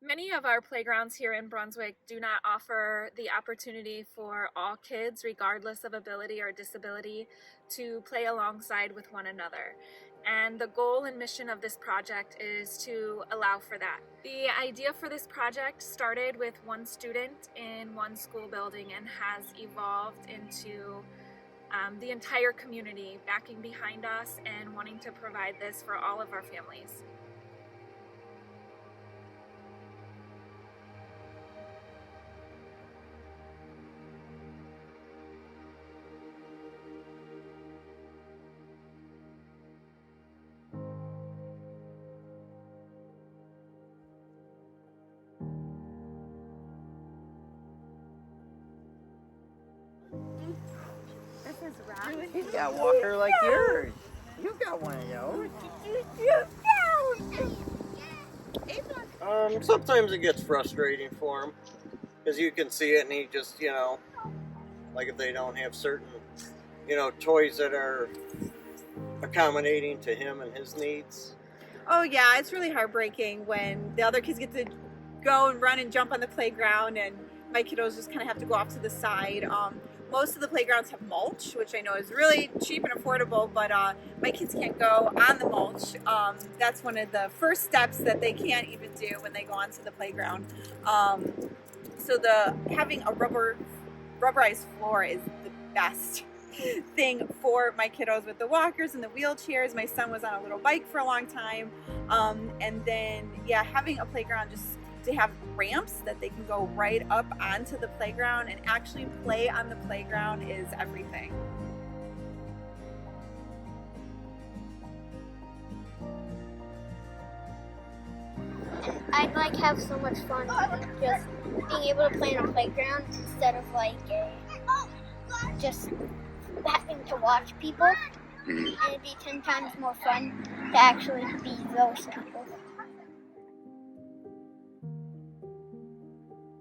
Many of our playgrounds here in Brunswick do not offer the opportunity for all kids, regardless of ability or disability, to play alongside with one another. And the goal and mission of this project is to allow for that. The idea for this project started with one student in one school building and has evolved into the entire community backing behind us and wanting to provide this for all of our families. This is Ron. He's got a walker like yours. You got one of those. Sometimes it gets frustrating for him, because you can see it and he just, like if they don't have certain, toys that are accommodating to him and his needs. Oh yeah, it's really heartbreaking when the other kids get to go and run and jump on the playground and my kiddos just kind of have to go off to the side. Most of the playgrounds have mulch, which I know is really cheap and affordable, but my kids can't go on the mulch. That's one of the first steps that they can't even do when they go onto the playground. So having a rubberized floor is the best thing for my kiddos with the walkers and the wheelchairs. My son was on a little bike for a long time. And then, yeah, having a playground just to have ramps that they can go right up onto the playground and actually play on the playground is everything. I'd have so much fun just being able to play on a playground instead of just having to watch people. And it'd be 10 times more fun to actually be those people.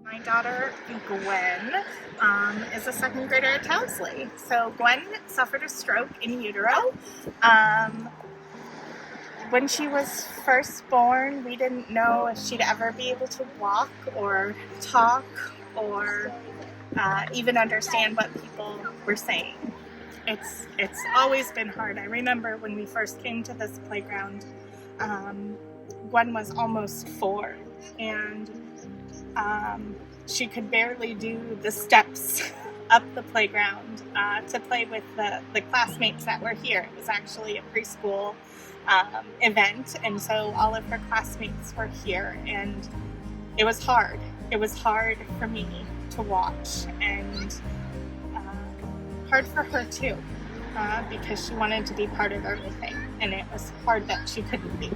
My daughter, Gwen, is a second grader at Townsley. So Gwen suffered a stroke in utero. When she was first born, we didn't know if she'd ever be able to walk or talk or even understand what people were saying. It's always been hard. I remember when we first came to this playground, Gwen was almost 4, and she could barely do the steps up the playground to play with the classmates that were here. It was actually a preschool event, and so all of her classmates were here, and it was hard. It was hard for me to watch, and hard for her too, because she wanted to be part of everything, and it was hard that she couldn't be.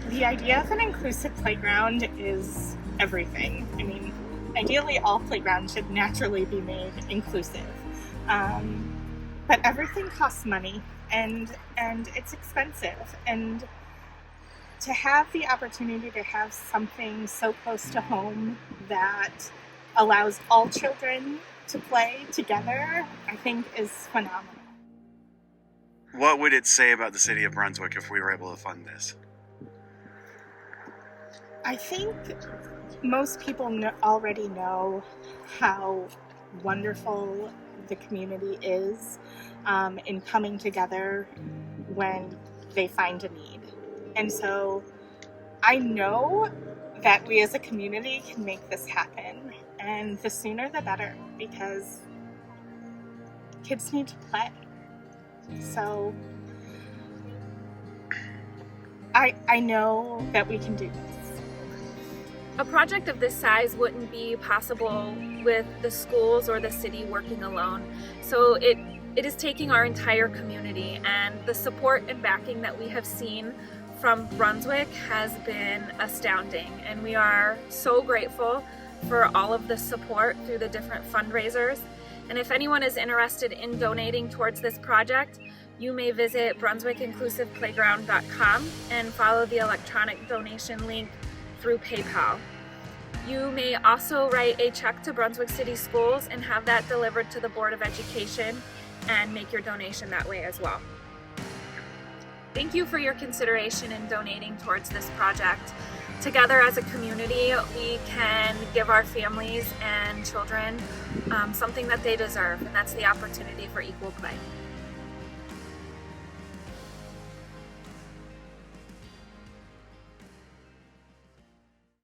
The idea of an inclusive playground is everything. I mean, ideally all playgrounds should naturally be made inclusive, but everything costs money, and it's expensive, and to have the opportunity to have something so close to home that allows all children to play together, I think is phenomenal. What would it say about the city of Brunswick if we were able to fund this? I think most people already know how wonderful the community is in coming together when they find a need. And so I know that we as a community can make this happen, and the sooner the better, because kids need to play. So I know that we can do this. A project of this size wouldn't be possible with the schools or the city working alone. So it is taking our entire community, and the support and backing that we have seen from Brunswick has been astounding, and we are so grateful for all of the support through the different fundraisers. And if anyone is interested in donating towards this project, you may visit brunswickinclusiveplayground.com and follow the electronic donation link through PayPal. You may also write a check to Brunswick City Schools and have that delivered to the Board of Education and make your donation that way as well. Thank you for your consideration in donating towards this project. together as a community, we can give our families and children something that they deserve, and that's the opportunity for equal play.